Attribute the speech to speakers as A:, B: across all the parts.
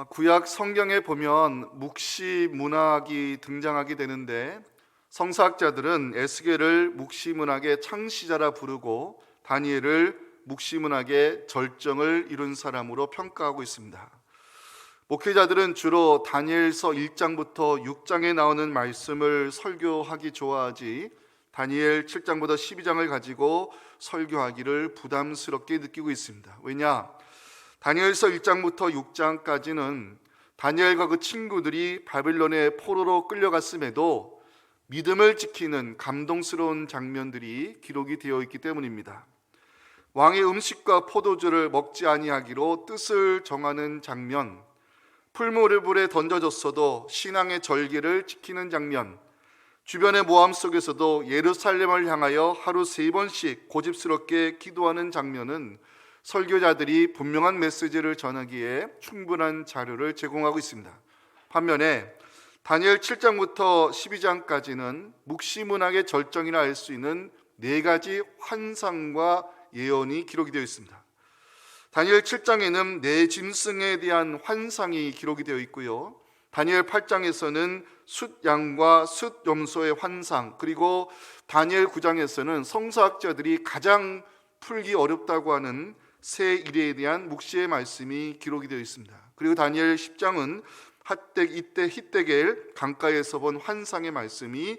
A: 구약 성경에 보면 묵시 문학이 등장하게 되는데 성서학자들은 에스겔을 묵시 문학의 창시자라 부르고 다니엘을 묵시 문학의 절정을 이룬 사람으로 평가하고 있습니다. 목회자들은 주로 다니엘서 1장부터 6장에 나오는 말씀을 설교하기 좋아하지 다니엘 7장부터 12장을 가지고 설교하기를 부담스럽게 느끼고 있습니다. 왜냐? 다니엘서 1장부터 6장까지는 다니엘과 그 친구들이 바빌론의 포로로 끌려갔음에도 믿음을 지키는 감동스러운 장면들이 기록이 되어 있기 때문입니다. 왕의 음식과 포도주를 먹지 아니하기로 뜻을 정하는 장면, 풀무불에 던져졌어도 신앙의 절개를 지키는 장면, 주변의 모함 속에서도 예루살렘을 향하여 하루 3번씩 고집스럽게 기도하는 장면은 설교자들이 분명한 메시지를 전하기에 충분한 자료를 제공하고 있습니다. 반면에 다니엘 7장부터 12장까지는 묵시문학의 절정이라 할 수 있는 4가지 환상과 예언이 기록이 되어 있습니다. 다니엘 7장에는 네 짐승에 대한 환상이 기록이 되어 있고요, 다니엘 8장에서는 숫양과 숫염소의 환상, 그리고 다니엘 9장에서는 성서학자들이 가장 풀기 어렵다고 하는 새 일에 대한 묵시의 말씀이 기록이 되어 있습니다. 그리고 다니엘 10장은 이때 히데겔 강가에서 본 환상의 말씀이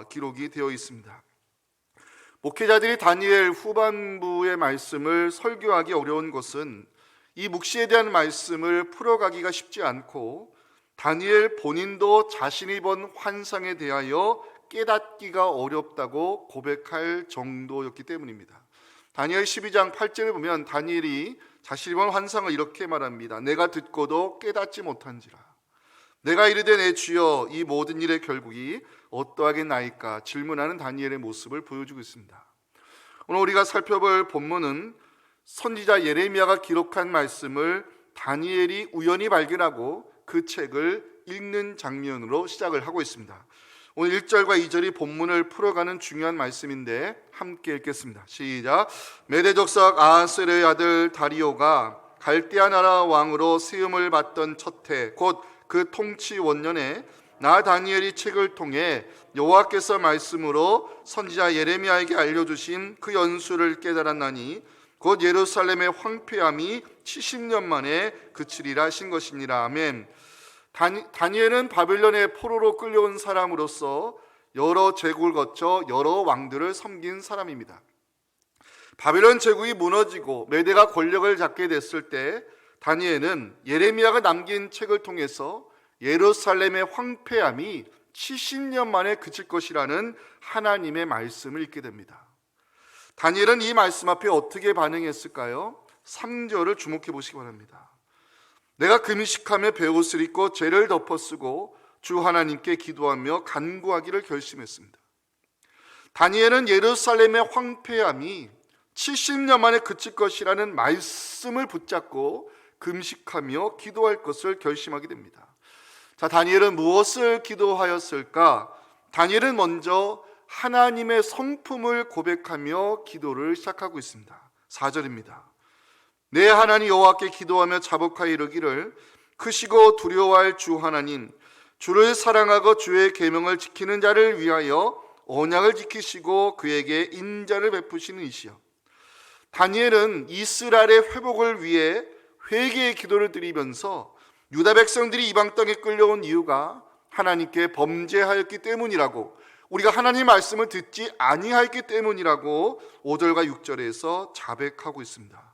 A: 기록이 되어 있습니다. 목회자들이 다니엘 후반부의 말씀을 설교하기 어려운 것은 이 묵시에 대한 말씀을 풀어가기가 쉽지 않고 다니엘 본인도 자신이 본 환상에 대하여 깨닫기가 어렵다고 고백할 정도였기 때문입니다. 다니엘 12장 8절을 보면 다니엘이 자신이 본 환상을 이렇게 말합니다. 내가 듣고도 깨닫지 못한지라. 내가 이르되 내 주여 이 모든 일의 결국이 어떠하겠나이까 질문하는 다니엘의 모습을 보여주고 있습니다. 오늘 우리가 살펴볼 본문은 선지자 예레미야가 기록한 말씀을 다니엘이 우연히 발견하고 그 책을 읽는 장면으로 시작을 하고 있습니다. 오늘 1절과 2절이 본문을 풀어가는 중요한 말씀인데 함께 읽겠습니다. 시작. 메대 족속 아하스의 아들 다리오가 갈대아 나라 왕으로 세움을 받던 첫 해 곧 그 통치 원년에 나 다니엘이 책을 통해 여호와께서 말씀으로 선지자 예레미야에게 알려주신 그 연수를 깨달았나니 곧 예루살렘의 황폐함이 70년 만에 그치리라 하신 것이니라. 아멘. 다니엘은 바빌론의 포로로 끌려온 사람으로서 여러 제국을 거쳐 여러 왕들을 섬긴 사람입니다. 바빌론 제국이 무너지고 메대가 권력을 잡게 됐을 때 다니엘은 예레미야가 남긴 책을 통해서 예루살렘의 황폐함이 70년 만에 그칠 것이라는 하나님의 말씀을 읽게 됩니다. 다니엘은 이 말씀 앞에 어떻게 반응했을까요? 3절을 주목해 보시기 바랍니다. 내가 금식하며 베옷을 입고 죄를 덮어쓰고 주 하나님께 기도하며 간구하기를 결심했습니다. 다니엘은 예루살렘의 황폐함이 70년 만에 그칠 것이라는 말씀을 붙잡고 금식하며 기도할 것을 결심하게 됩니다. 자, 다니엘은 무엇을 기도하였을까? 다니엘은 먼저 하나님의 성품을 고백하며 기도를 시작하고 있습니다. 4절입니다. 내 하나님 여호와께 기도하며 자복하여 이르기를 크시고 두려워할 주 하나님, 주를 사랑하고 주의 계명을 지키는 자를 위하여 언약을 지키시고 그에게 인자를 베푸시는 이시여. 다니엘은 이스라엘의 회복을 위해 회개의 기도를 드리면서 유다 백성들이 이방 땅에 끌려온 이유가 하나님께 범죄하였기 때문이라고, 우리가 하나님 말씀을 듣지 아니하였기 때문이라고 5절과 6절에서 자백하고 있습니다.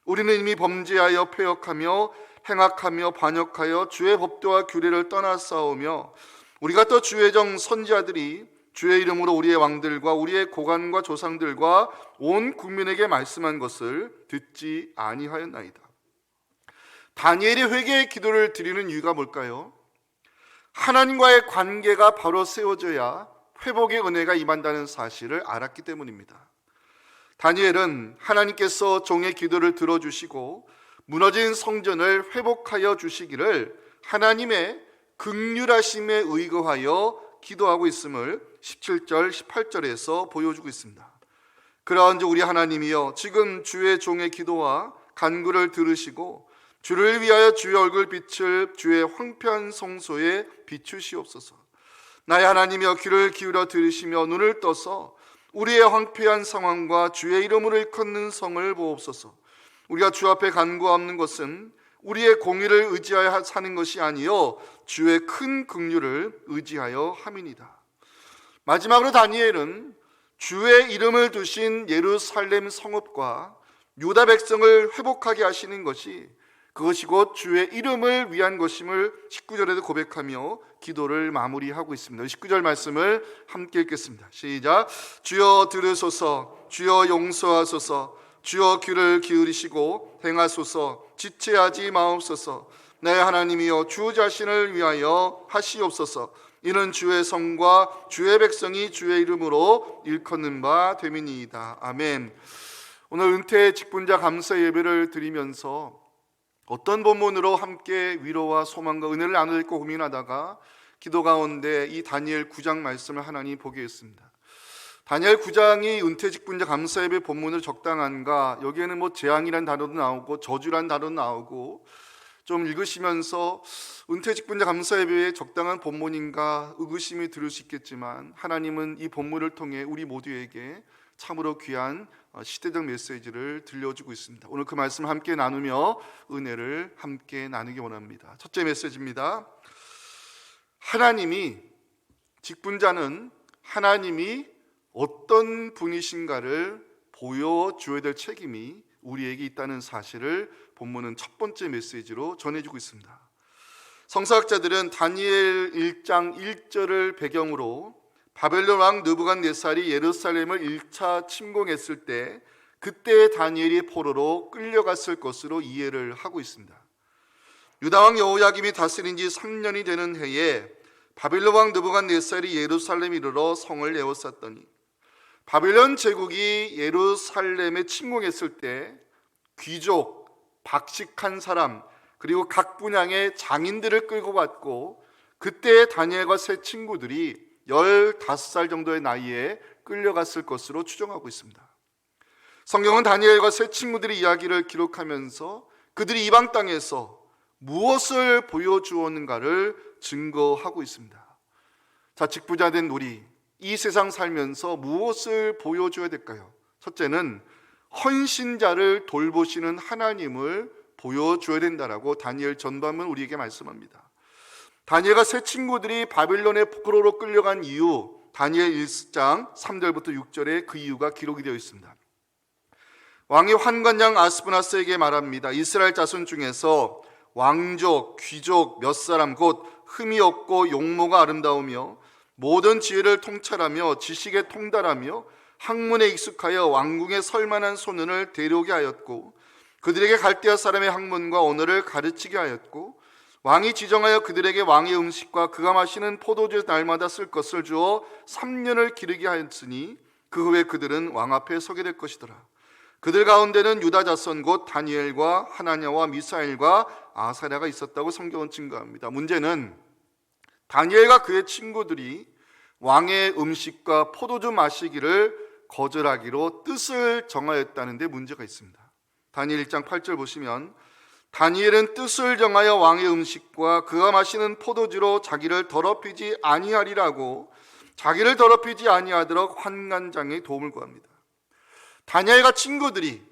A: 우리는 이미 범죄하여 패역하며 행악하며 반역하여 주의 법도와 규례를 떠나 싸우며 우리가 또 주의 종 선지자들이 주의 이름으로 우리의 왕들과 우리의 고관과 조상들과 온 국민에게 말씀한 것을 듣지 아니하였나이다. 다니엘이 회개의 기도를 드리는 이유가 뭘까요? 하나님과의 관계가 바로 세워져야 회복의 은혜가 임한다는 사실을 알았기 때문입니다. 다니엘은 하나님께서 종의 기도를 들어주시고 무너진 성전을 회복하여 주시기를 하나님의 긍휼하심에 의거하여 기도하고 있음을 17절, 18절에서 보여주고 있습니다. 그러한즉 우리 하나님이여 지금 주의 종의 기도와 간구를 들으시고 주를 위하여 주의 얼굴 빛을 주의 황폐한 성소에 비추시옵소서. 나의 하나님이여, 귀를 기울여 들으시며 눈을 떠서 우리의 황폐한 상황과 주의 이름으로 일컫는 성을 보옵소서. 우리가 주 앞에 간구하는 것은 우리의 공의를 의지하여 사는 것이 아니요 주의 큰 긍휼을 의지하여 함이니이다. 마지막으로 다니엘은 주의 이름을 두신 예루살렘 성읍과 유다 백성을 회복하게 하시는 것이 그것이 곧 주의 이름을 위한 것임을 19절에도 고백하며 기도를 마무리하고 있습니다. 19절 말씀을 함께 읽겠습니다. 시작. 주여 들으소서, 주여 용서하소서, 주여 귀를 기울이시고 행하소서, 지체하지 마옵소서. 내 하나님이여, 주 자신을 위하여 하시옵소서. 이는 주의 성과 주의 백성이 주의 이름으로 일컫는 바 됨이니이다. 아멘. 오늘 은퇴 직분자 감사 예배를 드리면서 어떤 본문으로 함께 위로와 소망과 은혜를 나눌까 고민하다가 기도 가운데 이 다니엘 9장 말씀을 하나님 보게 했습니다. 다니엘 9장이 은퇴 직분자 감사 예배 본문으로 적당한가? 여기에는 뭐 재앙이란 단어도 나오고 저주란 단어도 나오고 좀 읽으시면서 은퇴 직분자 감사 예배에 적당한 본문인가 의구심이 들을 수 있겠지만 하나님은 이 본문을 통해 우리 모두에게 참으로 귀한 시대적 메시지를 들려주고 있습니다. 오늘 그 말씀 함께 나누며 은혜를 함께 나누기 원합니다. 첫째 메시지입니다. 직분자는 하나님이 어떤 분이신가를 보여줘야 될 책임이 우리에게 있다는 사실을 본문은 첫 번째 메시지로 전해주고 있습니다. 성서학자들은 다니엘 1장 1절을 배경으로 바벨론 왕 느부갓네살이 예루살렘을 1차 침공했을 때 그때 다니엘이 포로로 끌려갔을 것으로 이해를 하고 있습니다. 유다 왕 여호야김이 다스린 지 3년이 되는 해에 바벨론 왕 느부갓네살이 예루살렘에 이르러 성을 에워쌌더니 바벨론 제국이 예루살렘에 침공했을 때 귀족, 박식한 사람 그리고 각 분야의 장인들을 끌고 갔고 그때 다니엘과 세 친구들이 15살 정도의 나이에 끌려갔을 것으로 추정하고 있습니다. 성경은 다니엘과 세 친구들의 이야기를 기록하면서 그들이 이방 땅에서 무엇을 보여주었는가를 증거하고 있습니다. 자, 직부자된 우리 이 세상 살면서 무엇을 보여줘야 될까요? 첫째는 헌신자를 돌보시는 하나님을 보여줘야 된다라고 다니엘 전반문 우리에게 말씀합니다. 다니엘과 세 친구들이 바벨론의 포로로 끌려간 이유, 다니엘 1장 3절부터 6절에 그 이유가 기록이 되어 있습니다. 왕이 환관장 아스브나스에게 말합니다. 이스라엘 자손 중에서 왕족, 귀족 몇 사람 곧 흠이 없고 용모가 아름다우며 모든 지혜를 통찰하며 지식에 통달하며 학문에 익숙하여 왕궁에 설만한 소년을 데려오게 하였고 그들에게 갈대아 사람의 학문과 언어를 가르치게 하였고 왕이 지정하여 그들에게 왕의 음식과 그가 마시는 포도주 날마다 쓸 것을 주어 3년을 기르게 하였으니 그 후에 그들은 왕 앞에 서게 될 것이더라. 그들 가운데는 유다 자손 곧 다니엘과 하나냐와 미사엘과 아사랴가 있었다고 성경은 증거합니다. 문제는 다니엘과 그의 친구들이 왕의 음식과 포도주 마시기를 거절하기로 뜻을 정하였다는 데 문제가 있습니다. 다니엘 1장 8절 보시면 다니엘은 뜻을 정하여 왕의 음식과 그가 마시는 포도주로 자기를 더럽히지 아니하리라고 자기를 더럽히지 아니하도록 환관장의 도움을 구합니다. 다니엘과 친구들이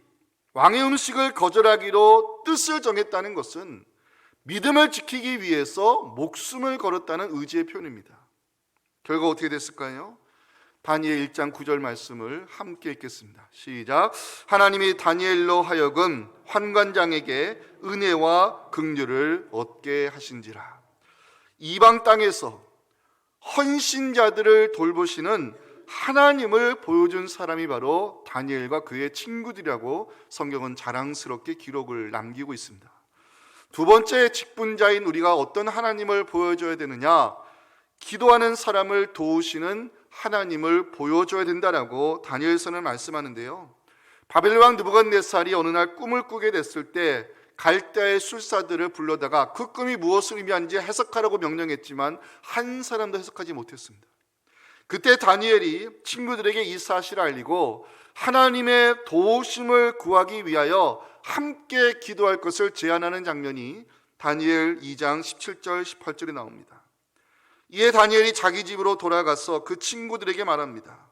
A: 왕의 음식을 거절하기로 뜻을 정했다는 것은 믿음을 지키기 위해서 목숨을 걸었다는 의지의 표현입니다. 결과 어떻게 됐을까요? 다니엘 1장 9절 말씀을 함께 읽겠습니다. 시작. 하나님이 다니엘로 하여금 환관장에게 은혜와 긍휼을 얻게 하신지라. 이방 땅에서 헌신자들을 돌보시는 하나님을 보여준 사람이 바로 다니엘과 그의 친구들이라고 성경은 자랑스럽게 기록을 남기고 있습니다. 두 번째 직분자인 우리가 어떤 하나님을 보여줘야 되느냐? 기도하는 사람을 도우시는 하나님을 보여줘야 된다라고 다니엘서는 말씀하는데요. 바벨론 왕 느부갓네살이 어느 날 꿈을 꾸게 됐을 때 갈대아의 술사들을 불러다가 그 꿈이 무엇을 의미하는지 해석하라고 명령했지만 한 사람도 해석하지 못했습니다. 그때 다니엘이 친구들에게 이 사실을 알리고 하나님의 도우심을 구하기 위하여 함께 기도할 것을 제안하는 장면이 다니엘 2장 17절 18절에 나옵니다. 이에 다니엘이 자기 집으로 돌아가서 그 친구들에게 말합니다.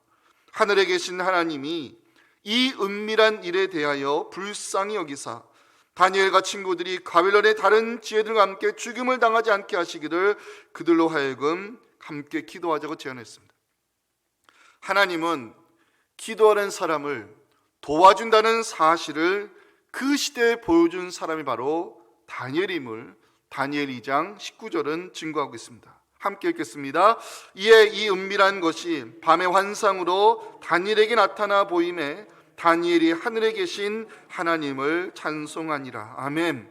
A: 하늘에 계신 하나님이 이 은밀한 일에 대하여 불쌍히 여기사 다니엘과 친구들이 바벨론의 다른 지혜들과 함께 죽임을 당하지 않게 하시기를 그들로 하여금 함께 기도하자고 제안했습니다. 하나님은 기도하는 사람을 도와준다는 사실을 그 시대에 보여준 사람이 바로 다니엘임을 다니엘 2장 19절은 증거하고 있습니다. 함께 읽겠습니다. 이에 이 은밀한 것이 밤의 환상으로 다니엘에게 나타나 보임에 다니엘이 하늘에 계신 하나님을 찬송하니라. 아멘.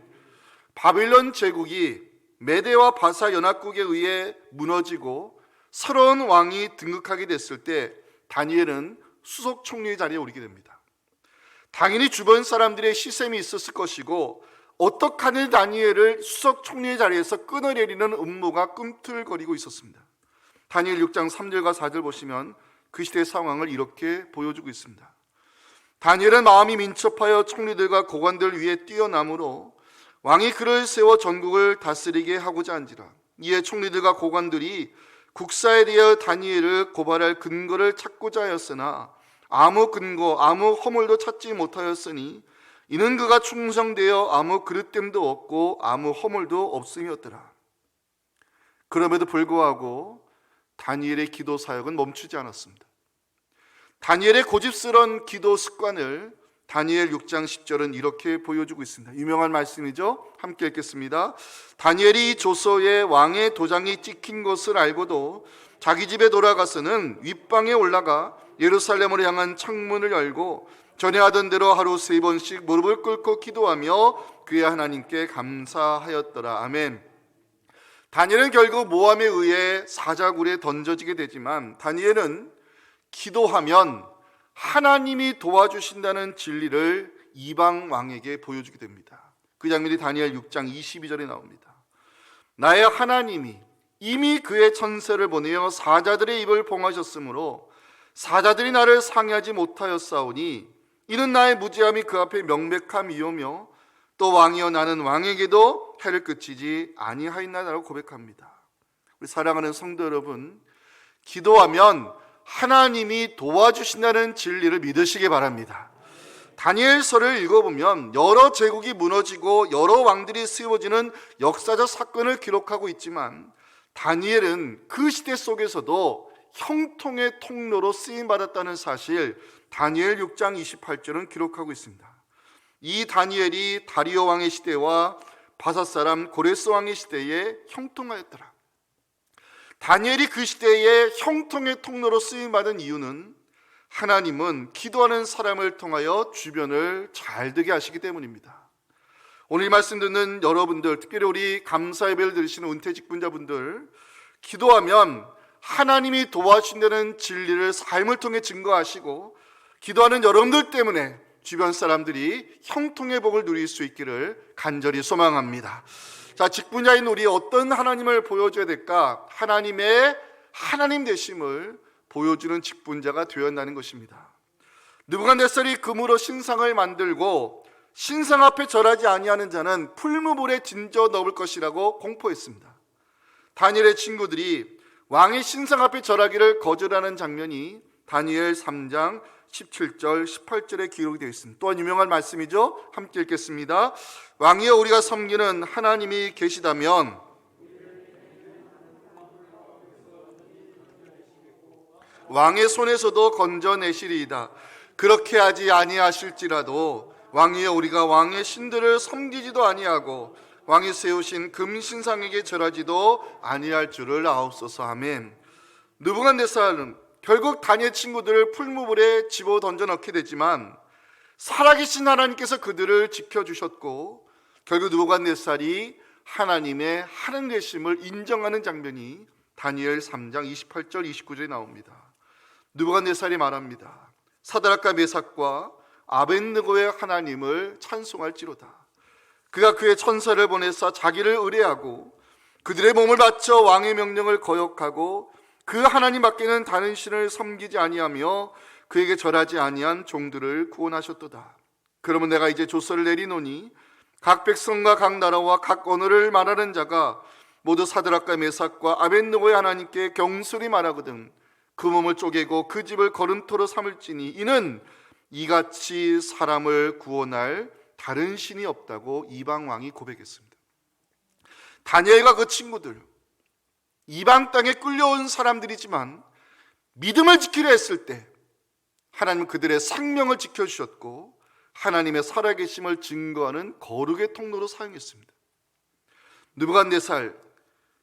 A: 바빌론 제국이 메대와 바사 연합국에 의해 무너지고 새로운 왕이 등극하게 됐을 때 다니엘은 수석 총리의 자리에 오르게 됩니다. 당연히 주변 사람들의 시샘이 있었을 것이고 어떻게 하는 다니엘을 수석 총리의 자리에서 끊어내리는 음모가 꿈틀거리고 있었습니다. 다니엘 6장 3절과 4절 보시면 그 시대의 상황을 이렇게 보여주고 있습니다. 다니엘은 마음이 민첩하여 총리들과 고관들 위에 뛰어나므로 왕이 그를 세워 전국을 다스리게 하고자 한지라. 이에 총리들과 고관들이 국사에 대하여 다니엘을 고발할 근거를 찾고자 하였으나 아무 근거, 아무 허물도 찾지 못하였으니 이는 그가 충성되어 아무 그릇됨도 없고 아무 허물도 없음이었더라. 그럼에도 불구하고 다니엘의 기도 사역은 멈추지 않았습니다. 다니엘의 고집스러운 기도 습관을 다니엘 6장 10절은 이렇게 보여주고 있습니다. 유명한 말씀이죠. 함께 읽겠습니다. 다니엘이 조서에 왕의 도장이 찍힌 것을 알고도 자기 집에 돌아가서는 윗방에 올라가 예루살렘으로 향한 창문을 열고 전에 하던 대로 하루 3번씩 무릎을 꿇고 기도하며 그의 하나님께 감사하였더라. 아멘. 다니엘은 결국 모함에 의해 사자굴에 던져지게 되지만 다니엘은 기도하면 하나님이 도와주신다는 진리를 이방 왕에게 보여주게 됩니다. 그 장면이 다니엘 6장 22절에 나옵니다. 나의 하나님이 이미 그의 천사를 보내어 사자들의 입을 봉하셨으므로 사자들이 나를 상해하지 못하였사오니 이는 나의 무지함이 그 앞에 명백함이오며 또 왕이여 나는 왕에게도 해를 끼치지 아니하였나라고 고백합니다. 우리 사랑하는 성도 여러분, 기도하면 하나님이 도와주신다는 진리를 믿으시기 바랍니다. 다니엘서를 읽어보면 여러 제국이 무너지고 여러 왕들이 세워지는 역사적 사건을 기록하고 있지만 다니엘은 그 시대 속에서도 형통의 통로로 쓰임받았다는 사실 다니엘 6장 28절은 기록하고 있습니다. 이 다니엘이 다리오 왕의 시대와 바사 사람 고레스 왕의 시대에 형통하였더라. 다니엘이 그 시대에 형통의 통로로 쓰임받은 이유는 하나님은 기도하는 사람을 통하여 주변을 잘 되게 하시기 때문입니다. 오늘 이 말씀 듣는 여러분들, 특별히 우리 감사 예배를 들으시는 은퇴 직분자분들, 기도하면 하나님이 도와주신다는 진리를 삶을 통해 증거하시고 기도하는 여러분들 때문에 주변 사람들이 형통의 복을 누릴 수 있기를 간절히 소망합니다. 자, 직분자인 우리 어떤 하나님을 보여줘야 될까? 하나님의 하나님 되심을 보여주는 직분자가 되었다는 것입니다. 느부갓네살이 금으로 신상을 만들고 신상 앞에 절하지 아니하는 자는 풀무불에 진저 넣을 것이라고 공포했습니다. 다니엘의 친구들이 왕의 신상 앞에 절하기를 거절하는 장면이 다니엘 3장 17절 18절에 기록이 되어 있습니다. 또한 유명한 말씀이죠. 함께 읽겠습니다. 왕이여 우리가 섬기는 하나님이 계시다면 왕의 손에서도 건져내시리이다. 그렇게 하지 아니하실지라도 왕이여 우리가 왕의 신들을 섬기지도 아니하고 왕이 세우신 금신상에게 절하지도 아니할 줄을 아옵소서. 아멘. 느부갓네살은 결국 다니엘 친구들을 풀무불에 집어 던져 넣게 되지만 살아계신 하나님께서 그들을 지켜주셨고 결국 느부갓네살이 하나님의 하나님 되심을 인정하는 장면이 다니엘 3장 28절 29절에 나옵니다. 느부갓네살이 말합니다. 사드락과 메삭과 아벳느고의 하나님을 찬송할지로다. 그가 그의 천사를 보내사 자기를 의뢰하고 그들의 몸을 바쳐 왕의 명령을 거역하고 그 하나님 밖에는 다른 신을 섬기지 아니하며 그에게 절하지 아니한 종들을 구원하셨도다. 그러면 내가 이제 조서를 내리노니 각 백성과 각 나라와 각 언어를 말하는 자가 모두 사드락과 메삭과 아벳느고의 하나님께 경솔히 말하거든 그 몸을 쪼개고 그 집을 거름토로 삼을지니 이는 이같이 사람을 구원할 다른 신이 없다고 이방 왕이 고백했습니다. 다니엘과 그 친구들, 이방 땅에 끌려온 사람들이지만 믿음을 지키려 했을 때 하나님은 그들의 생명을 지켜주셨고 하나님의 살아계심을 증거하는 거룩의 통로로 사용했습니다. 느부갓네살,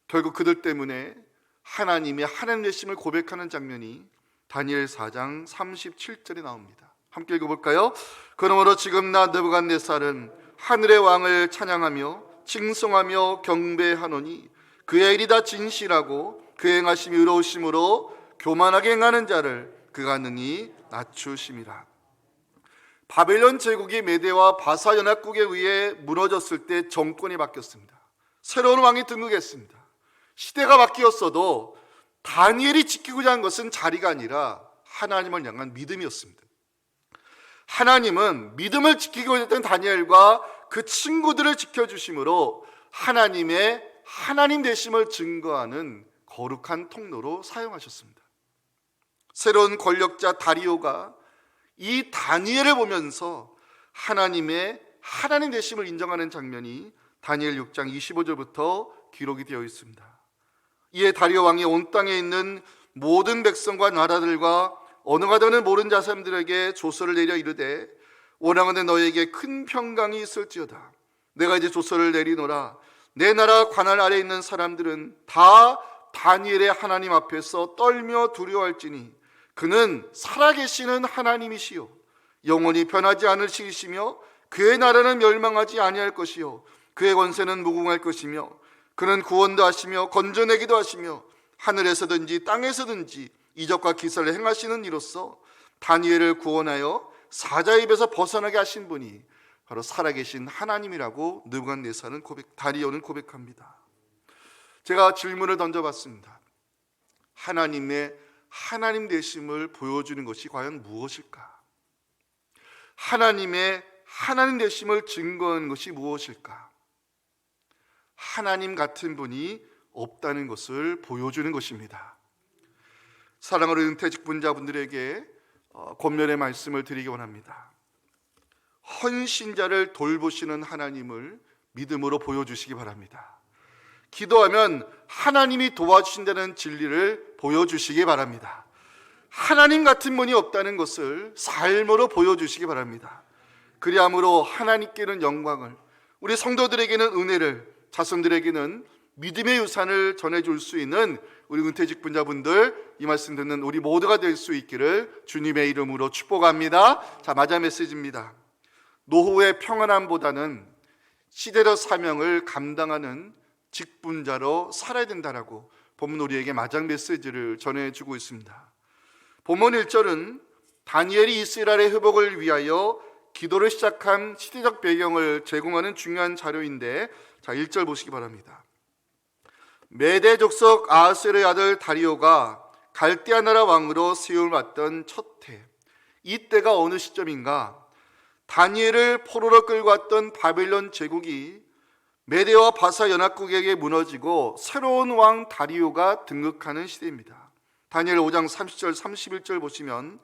A: 결국 그들 때문에 하나님의 하나님 되심을 고백하는 장면이 다니엘 4장 37절에 나옵니다. 함께 읽어볼까요? 그러므로 지금 나 느부갓네살은 하늘의 왕을 찬양하며 칭송하며 경배하노니 그의 일이 다 진실하고 그의 행하심이 의로우심으로 교만하게 행하는 자를 그가 능히 낮추심이라. 바벨론 제국이 메대와 바사 연합국에 의해 무너졌을 때 정권이 바뀌었습니다. 새로운 왕이 등극했습니다. 시대가 바뀌었어도 다니엘이 지키고자 한 것은 자리가 아니라 하나님을 향한 믿음이었습니다. 하나님은 믿음을 지키고자 했던 다니엘과 그 친구들을 지켜주심으로 하나님의 하나님 되심을 증거하는 거룩한 통로로 사용하셨습니다. 새로운 권력자 다리오가 이 다니엘을 보면서 하나님의 하나님 되심을 인정하는 장면이 다니엘 6장 25절부터 기록이 되어 있습니다. 이에 다리오 왕이 온 땅에 있는 모든 백성과 나라들과 언어가 되는 모든 자사람들에게 조서를 내려 이르되 원하건대 너에게 큰 평강이 있을지어다. 내가 이제 조서를 내리노라. 내 나라 관할 아래에 있는 사람들은 다 다니엘의 하나님 앞에서 떨며 두려워할지니 그는 살아계시는 하나님이시요 영원히 변하지 않을 신이시며 그의 나라는 멸망하지 아니할 것이요 그의 권세는 무궁할 것이며 그는 구원도 하시며 건져내기도 하시며 하늘에서든지 땅에서든지 이적과 기사를 행하시는 이로써 다니엘을 구원하여 사자의 입에서 벗어나게 하신 분이 바로 살아계신 하나님이라고 느부갓네살은 다리오는 고백합니다. 제가 질문을 던져봤습니다. 하나님의 하나님 되심을 보여주는 것이 과연 무엇일까? 하나님의 하나님 되심을 증거하는 것이 무엇일까? 하나님 같은 분이 없다는 것을 보여주는 것입니다. 사랑하는 은퇴직분자분들에게 권면의 말씀을 드리기 원합니다. 헌신자를 돌보시는 하나님을 믿음으로 보여주시기 바랍니다. 기도하면 하나님이 도와주신다는 진리를 보여주시기 바랍니다. 하나님 같은 분이 없다는 것을 삶으로 보여주시기 바랍니다. 그리함으로 하나님께는 영광을, 우리 성도들에게는 은혜를, 자손들에게는 믿음의 유산을 전해줄 수 있는 우리 은퇴직분자분들, 이 말씀 듣는 우리 모두가 될 수 있기를 주님의 이름으로 축복합니다. 자, 마지막 메시지입니다. 노후의 평안함보다는 시대적 사명을 감당하는 직분자로 살아야 된다라고 본문 우리에게 마지막 메시지를 전해주고 있습니다. 본문 1절은 다니엘이 이스라엘의 회복을 위하여 기도를 시작한 시대적 배경을 제공하는 중요한 자료인데, 자 1절 보시기 바랍니다. 메대 족속 아하스웨로의 아들 다리오가 갈대아 나라 왕으로 세움을 받던 첫 해, 이때가 어느 시점인가? 다니엘을 포로로 끌고 왔던 바벨론 제국이 메대와 바사 연합국에게 무너지고 새로운 왕 다리오가 등극하는 시대입니다. 다니엘 5장 30절 31절 보시면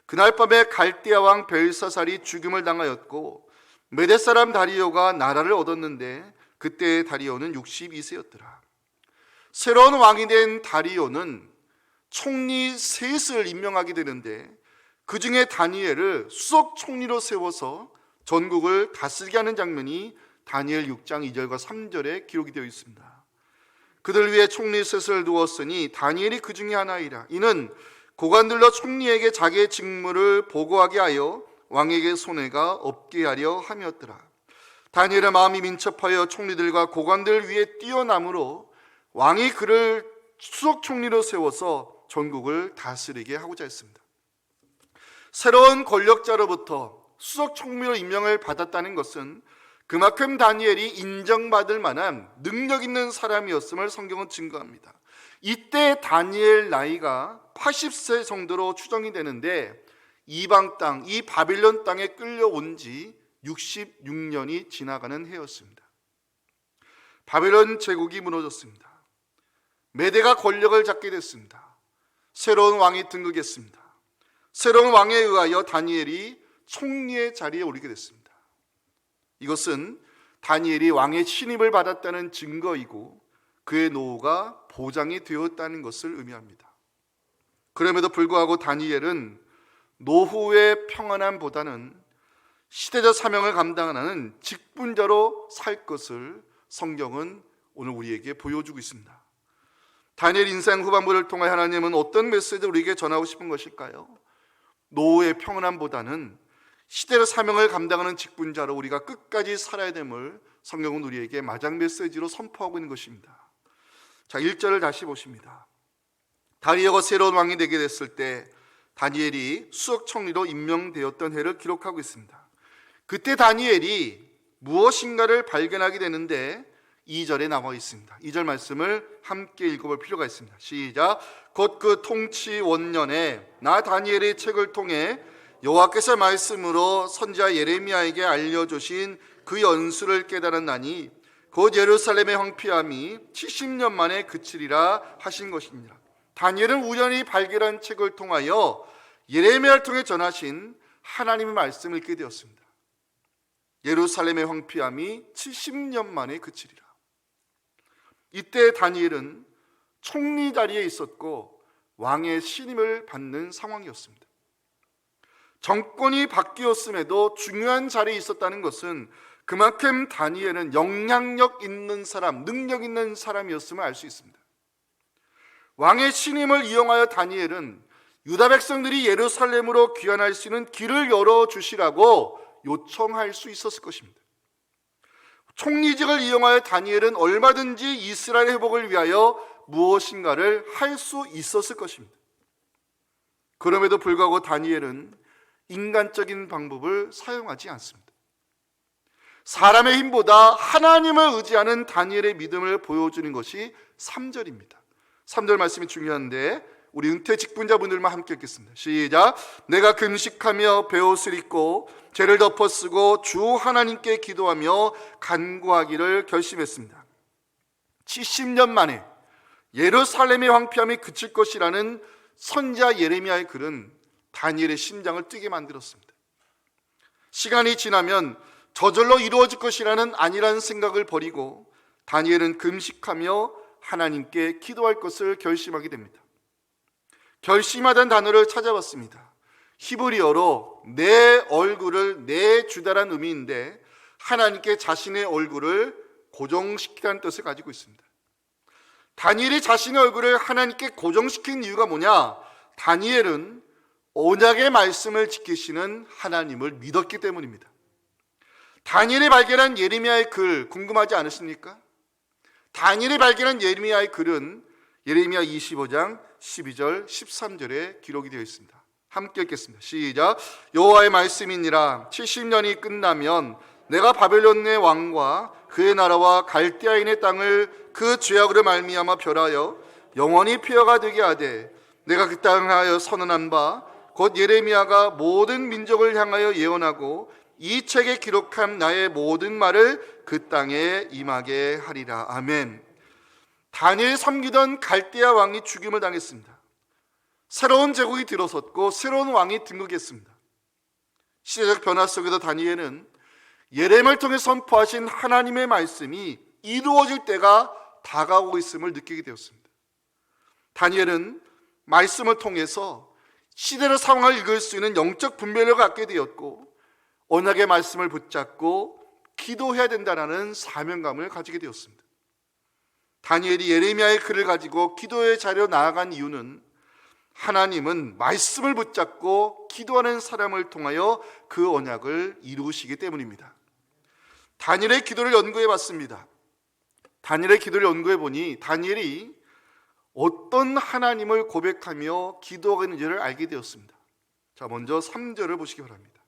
A: 그날 밤에 갈대아 왕 벨사살이 죽임을 당하였고 메대 사람 다리오가 나라를 얻었는데 그때 다리오는 62세였더라. 새로운 왕이 된 다리오는 총리 셋을 임명하게 되는데 그 중에 다니엘을 수석 총리로 세워서 전국을 다스리게 하는 장면이 다니엘 6장 2절과 3절에 기록이 되어 있습니다. 그들 위에 총리 셋을 두었으니 다니엘이 그 중에 하나이라. 이는 고관들로 총리에게 자기의 직무를 보고하게 하여 왕에게 손해가 없게 하려 함이었더라. 다니엘의 마음이 민첩하여 총리들과 고관들 위에 뛰어남으로 왕이 그를 수석 총리로 세워서 전국을 다스리게 하고자 했습니다. 새로운 권력자로부터 수석 총리로 임명을 받았다는 것은 그만큼 다니엘이 인정받을 만한 능력 있는 사람이었음을 성경은 증거합니다. 이때 다니엘 나이가 80세 정도로 추정이 되는데 이방 땅, 이 바빌론 땅에 끌려온 지 66년이 지나가는 해였습니다. 바벨론 제국이 무너졌습니다. 메대가 권력을 잡게 됐습니다. 새로운 왕이 등극했습니다. 새로운 왕에 의하여 다니엘이 총리의 자리에 오르게 됐습니다. 이것은 다니엘이 왕의 신임을 받았다는 증거이고 그의 노후가 보장이 되었다는 것을 의미합니다. 그럼에도 불구하고 다니엘은 노후의 평안함보다는 시대적 사명을 감당하는 직분자로 살 것을 성경은 오늘 우리에게 보여주고 있습니다. 다니엘 인생 후반부를 통해 하나님은 어떤 메시지를 우리에게 전하고 싶은 것일까요? 노후의 평안함보다는 시대의 사명을 감당하는 직분자로 우리가 끝까지 살아야 됨을 성경은 우리에게 마장 메시지로 선포하고 있는 것입니다. 자, 1절을 다시 보십니다. 다리오가 새로운 왕이 되게 됐을 때 다니엘이 수석총리로 임명되었던 해를 기록하고 있습니다. 그때 다니엘이 무엇인가를 발견하게 되는데 2절에 나와 있습니다. 2절 말씀을 함께 읽어볼 필요가 있습니다. 시작. 곧 그 통치 원년에 나 다니엘의 책을 통해 여호와께서 말씀으로 선지자 예레미야에게 알려주신 그 연수를 깨달았나니 곧 예루살렘의 황폐함이 70년 만에 그치리라 하신 것입니다. 다니엘은 우연히 발견한 책을 통하여 예레미야를 통해 전하신 하나님의 말씀을 읽게 되었습니다. 예루살렘의 황폐함이 70년 만에 그치리라. 이때 다니엘은 총리 자리에 있었고 왕의 신임을 받는 상황이었습니다. 정권이 바뀌었음에도 중요한 자리에 있었다는 것은 그만큼 다니엘은 영향력 있는 사람, 능력 있는 사람이었음을 알 수 있습니다. 왕의 신임을 이용하여 다니엘은 유다 백성들이 예루살렘으로 귀환할 수 있는 길을 열어주시라고 요청할 수 있었을 것입니다. 총리직을 이용하여 다니엘은 얼마든지 이스라엘 회복을 위하여 무엇인가를 할 수 있었을 것입니다. 그럼에도 불구하고 다니엘은 인간적인 방법을 사용하지 않습니다. 사람의 힘보다 하나님을 의지하는 다니엘의 믿음을 보여주는 것이 3절입니다. 3절 말씀이 중요한데 우리 은퇴 직분자분들만 함께 읽겠습니다. 시작. 내가 금식하며 베옷을 입고 죄를 덮어쓰고 주 하나님께 기도하며 간구하기를 결심했습니다. 70년 만에 예루살렘의 황폐함이 그칠 것이라는 선지자 예레미야의 글은 다니엘의 심장을 뛰게 만들었습니다. 시간이 지나면 저절로 이루어질 것이라는 아니라는 생각을 버리고 다니엘은 금식하며 하나님께 기도할 것을 결심하게 됩니다. 결심하다는 단어를 찾아봤습니다. 히브리어로 내 얼굴을 내주다라는 의미인데 하나님께 자신의 얼굴을 고정시키라는 뜻을 가지고 있습니다. 다니엘이 자신의 얼굴을 하나님께 고정시킨 이유가 뭐냐? 다니엘은 언약의 말씀을 지키시는 하나님을 믿었기 때문입니다. 다니엘이 발견한 예레미야의 글 궁금하지 않으십니까? 다니엘이 발견한 예레미야의 글은 예레미야 25장 12절 13절에 기록이 되어 있습니다. 함께 읽겠습니다. 시작. 여호와의 말씀이니라 70년이 끝나면 내가 바벨론의 왕과 그의 나라와 갈대아인의 땅을 그 죄악으로 말미암아 멸하여 영원히 폐허가 되게 하되 내가 그 땅을 하여 선언한 바 곧 예레미야가 모든 민족을 향하여 예언하고 이 책에 기록한 나의 모든 말을 그 땅에 임하게 하리라. 아멘. 다니엘이 섬기던 갈대아 왕이 죽임을 당했습니다. 새로운 제국이 들어섰고 새로운 왕이 등극했습니다. 시대적 변화 속에서 다니엘은 예레미야를 통해 선포하신 하나님의 말씀이 이루어질 때가 다가오고 있음을 느끼게 되었습니다. 다니엘은 말씀을 통해서 시대의 상황을 읽을 수 있는 영적 분별력을 갖게 되었고 언약의 말씀을 붙잡고 기도해야 된다는 사명감을 가지게 되었습니다. 다니엘이 예레미야의 글을 가지고 기도의 자리로 나아간 이유는 하나님은 말씀을 붙잡고 기도하는 사람을 통하여 그 언약을 이루시기 때문입니다. 다니엘의 기도를 연구해 봤습니다. 다니엘의 기도를 연구해 보니 다니엘이 어떤 하나님을 고백하며 기도하고 있는지를 알게 되었습니다. 자, 먼저 3절을 보시기 바랍니다.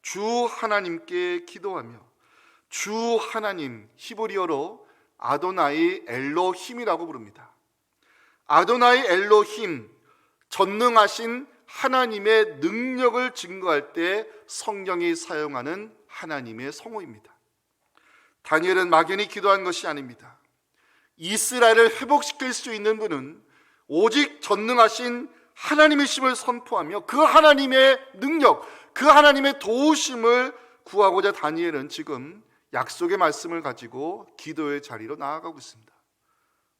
A: 주 하나님께 기도하며, 주 하나님 히브리어로 아도나이 엘로힘이라고 부릅니다. 아도나이 엘로힘, 전능하신 하나님의 능력을 증거할 때 성경이 사용하는 하나님의 성호입니다. 다니엘은 막연히 기도한 것이 아닙니다. 이스라엘을 회복시킬 수 있는 분은 오직 전능하신 하나님이심을 선포하며 그 하나님의 능력, 그 하나님의 도우심을 구하고자 다니엘은 지금 약속의 말씀을 가지고 기도의 자리로 나아가고 있습니다.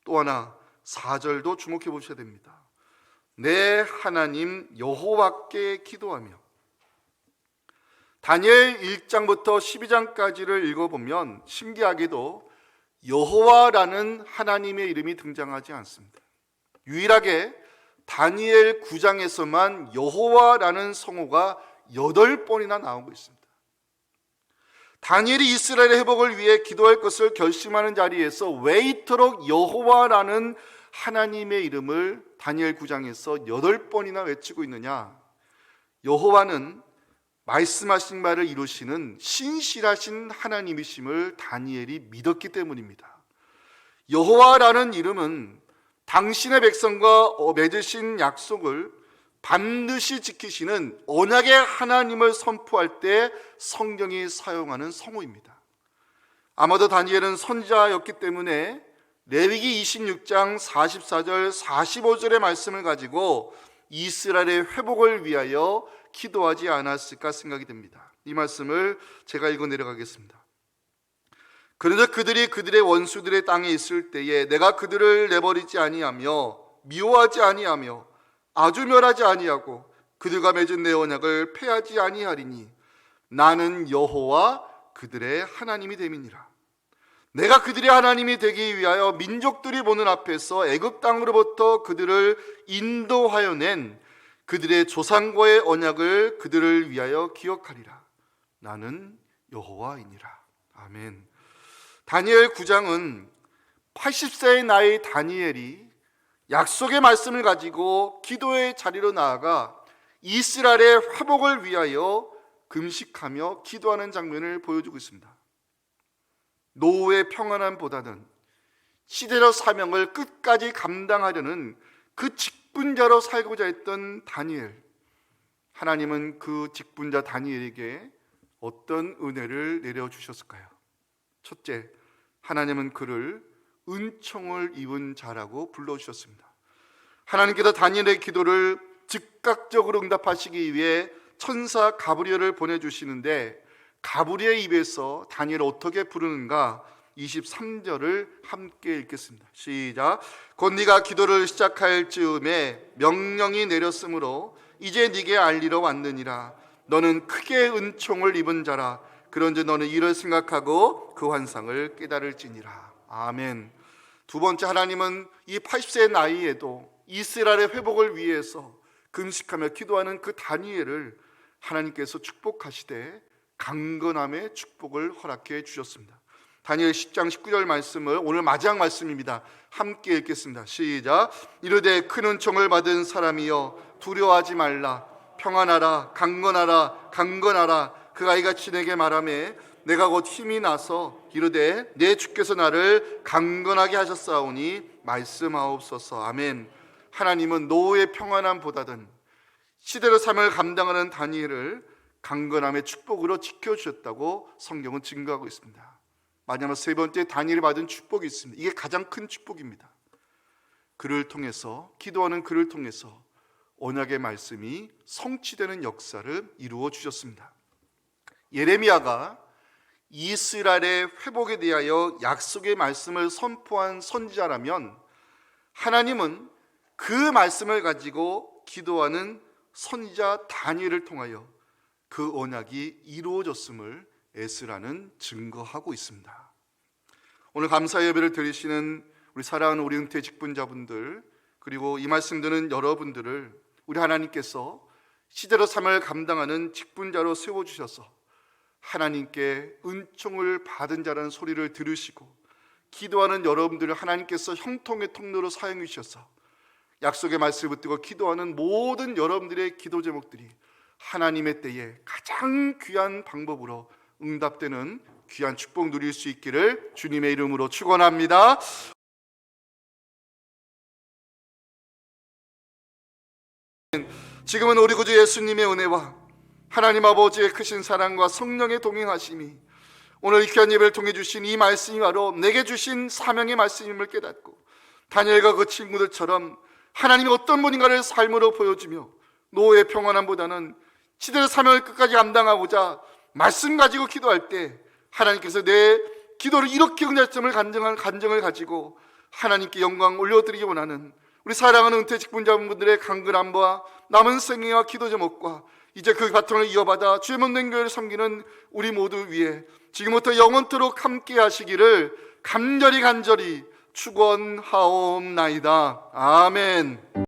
A: 또 하나 4절도 주목해 보셔야 됩니다. 내 하나님 여호와께 기도하며. 다니엘 1장부터 12장까지를 읽어보면 신기하게도 여호와라는 하나님의 이름이 등장하지 않습니다. 유일하게 다니엘 9장에서만 여호와라는 성호가 8번이나 나오고 있습니다. 다니엘이 이스라엘의 회복을 위해 기도할 것을 결심하는 자리에서 왜 이토록 여호와라는 하나님의 이름을 다니엘 9장에서 8번이나 외치고 있느냐? 여호와는 말씀하신 바를 이루시는 신실하신 하나님이심을 다니엘이 믿었기 때문입니다. 여호와라는 이름은 당신의 백성과 맺으신 약속을 반드시 지키시는 언약의 하나님을 선포할 때 성경이 사용하는 성호입니다. 아마도 다니엘은 선지자였기 때문에 레위기 26장 44절 45절의 말씀을 가지고 이스라엘의 회복을 위하여 기도하지 않았을까 생각이 됩니다. 이 말씀을 제가 읽어 내려가겠습니다. 그런데 그들이 그들의 원수들의 땅에 있을 때에 내가 그들을 내버리지 아니하며 미워하지 아니하며 아주 멸하지 아니하고 그들과 맺은 내 언약을 폐하지 아니하리니 나는 여호와 그들의 하나님이 됨이니라. 내가 그들의 하나님이 되기 위하여 민족들이 보는 앞에서 애굽 땅으로부터 그들을 인도하여 낸 그들의 조상과의 언약을 그들을 위하여 기억하리라. 나는 여호와이니라. 아멘. 다니엘 9장은 80세의 나이 다니엘이 약속의 말씀을 가지고 기도의 자리로 나아가 이스라엘의 회복을 위하여 금식하며 기도하는 장면을 보여주고 있습니다. 노후의 평안함보다는 시대적 사명을 끝까지 감당하려는 그 직분자로 살고자 했던 다니엘. 하나님은 그 직분자 다니엘에게 어떤 은혜를 내려주셨을까요? 첫째, 하나님은 그를 은총을 입은 자라고 불러주셨습니다. 하나님께서 다니엘의 기도를 즉각적으로 응답하시기 위해 천사 가브리엘을 보내주시는데 가브리엘 입에서 다니엘을 어떻게 부르는가 23절을 함께 읽겠습니다. 시작. 곧 네가 기도를 시작할 즈음에 명령이 내렸으므로 이제 네게 알리러 왔느니라. 너는 크게 은총을 입은 자라. 그런즉 너는 이를 생각하고 그 환상을 깨달을지니라. 아멘. 두 번째, 하나님은 이 80세의 나이에도 이스라엘의 회복을 위해서 금식하며 기도하는 그 다니엘을 하나님께서 축복하시되 강건함의 축복을 허락해 주셨습니다. 다니엘 10장 19절 말씀을 오늘 마지막 말씀입니다. 함께 읽겠습니다. 시작. 이르되 큰 은총을 받은 사람이여 두려워하지 말라. 평안하라. 강건하라. 강건하라. 그가 이같이 내게 말하매 내가 곧 힘이 나서 이르되 내 주께서 나를 강건하게 하셨사오니 말씀하옵소서. 아멘. 하나님은 노후의 평안함보다는 시대의 삶을 감당하는 다니엘을 강건함의 축복으로 지켜주셨다고 성경은 증거하고 있습니다. 마지막 세 번째, 다니엘이 받은 축복이 있습니다. 이게 가장 큰 축복입니다. 그를 통해서, 기도하는 그를 통해서 언약의 말씀이 성취되는 역사를 이루어 주셨습니다. 예레미야가 이스라엘의 회복에 대하여 약속의 말씀을 선포한 선지자라면 하나님은 그 말씀을 가지고 기도하는 선지자 다니엘을 통하여 그 언약이 이루어졌음을 에스라는 증거하고 있습니다. 오늘 감사 예배를 드리시는 우리 사랑하는 우리 은퇴 직분자분들, 그리고 이 말씀 듣는 여러분들을 우리 하나님께서 시대로 삶을 감당하는 직분자로 세워주셔서 하나님께 은총을 받은 자라는 소리를 들으시고 기도하는 여러분들을 하나님께서 형통의 통로로 사용해 주셔서 약속의 말씀을 붙들고 기도하는 모든 여러분들의 기도 제목들이 하나님의 때에 가장 귀한 방법으로 응답되는 귀한 축복 누릴 수 있기를 주님의 이름으로 축원합니다. 지금은 우리 구주 예수님의 은혜와 하나님 아버지의 크신 사랑과 성령의 동행하심이 오늘 이 귀한 예배를 통해 주신 이 말씀이 바로 내게 주신 사명의 말씀임을 깨닫고 다니엘과 그 친구들처럼 하나님이 어떤 분인가를 삶으로 보여주며 노후의 평안함보다는 시대의 사명을 끝까지 감당하고자 말씀 가지고 기도할 때 하나님께서 내 기도를 이렇게 응답점을 간증을 가지고 하나님께 영광 올려드리기 원하는 우리 사랑하는 은퇴 직분자분들의 간절함과 남은 생애와 기도 제목과 이제 그 바통을 이어받아 주의 몸된 교회를 섬기는 우리 모두 위에 지금부터 영원토록 함께 하시기를 간절히 축원하옵나이다. 아멘.